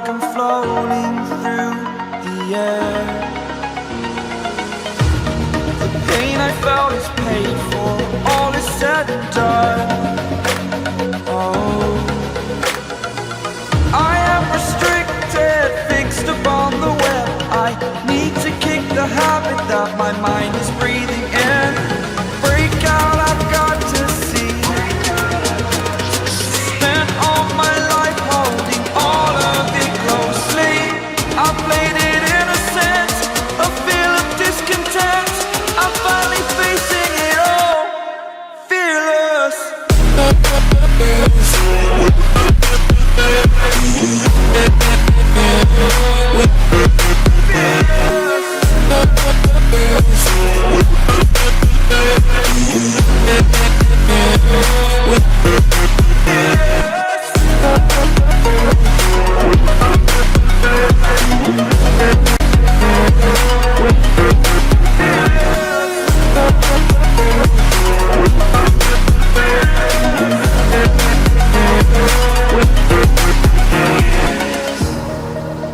like I'm floating through the air. The pain I felt is paid for, all is said and done. Oh, I am restricted, fixed upon the web. I need to kick the habit that my mind is breathing in. Break out, I've got to see. Spent all my life holding all of it closely. I played it innocent, a feel of discontent. I'm finally facing it all, fearless.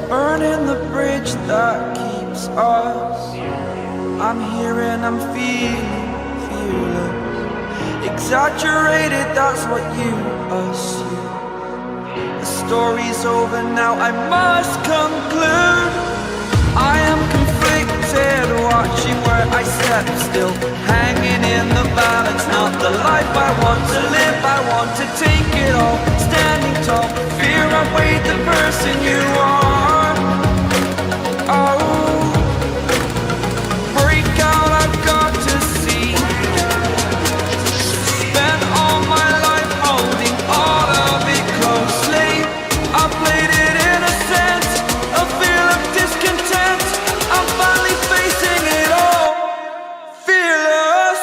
Burning the bridge that keeps us. I'm here and I'm feeling fearless. Exaggerated, that's what you assume. The story's over now, I must conclude. I am conflicted, watching where I step still, hanging in the balance. Not the life I want to live, I want to take it all. Standing tall, fear outweighed the person you are. Oh, break out, I've got to see. Spent all my life holding all of it closely. I played it innocent, a feel of discontent. I'm finally facing it all, fearless.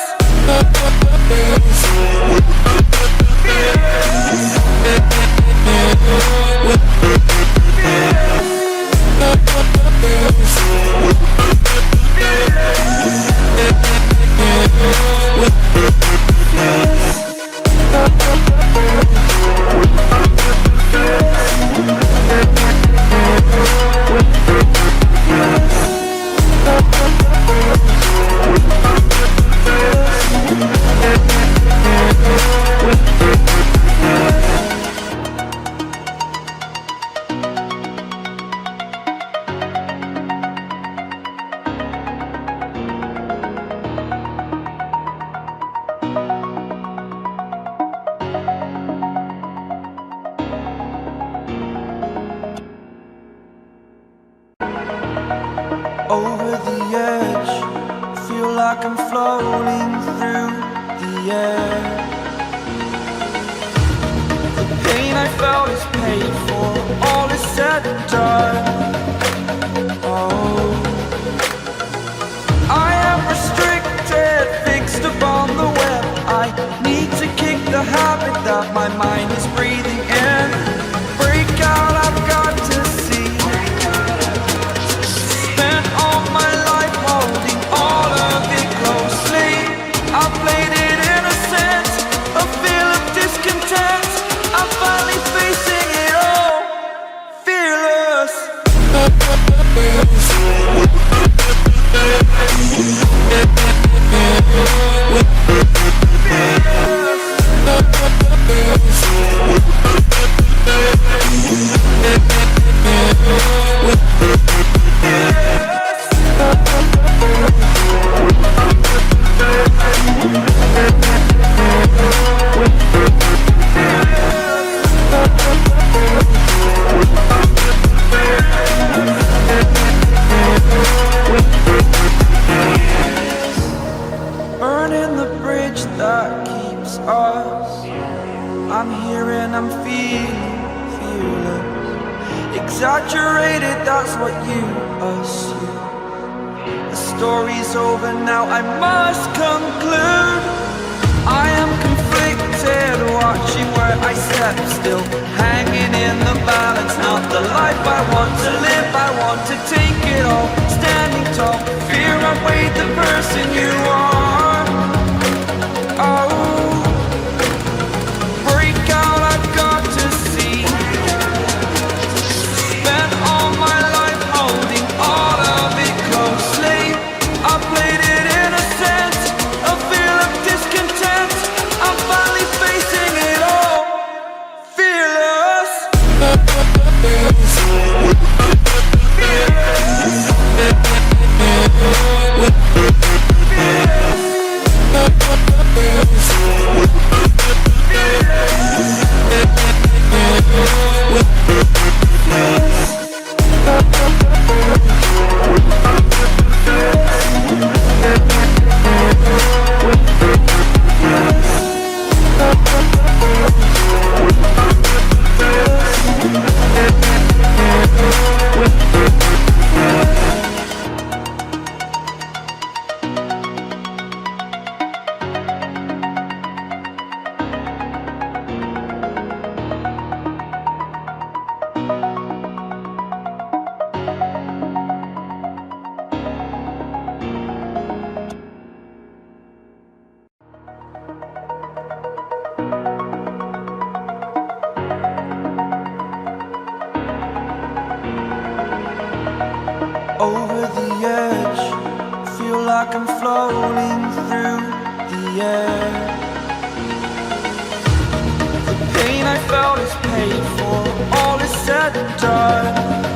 Over the edge, feel like I'm floating through the air. The pain I felt is paid for, all is said and done. Oh, I am restricted, fixed upon the web. I need to kick the habit that my mind is breathing in. Break out, I've got to see. Spent all my life holding all of it closely. I played it innocent, a feel of discontent. I'm finally facing it all, fearless. Burning the bridge that keeps us. I'm here and I'm feeling fearless. Exaggerated, that's what you assume. The story's over now, I must conclude. I am conflicted, watching where I step still, hanging in the balance. Not the life I want to live, I want to take it all. Standing tall, fear outweighed the person you are. Oh, break out, I've got to see. Spent am floating through the air. The pain I felt is paid for, all is said and done.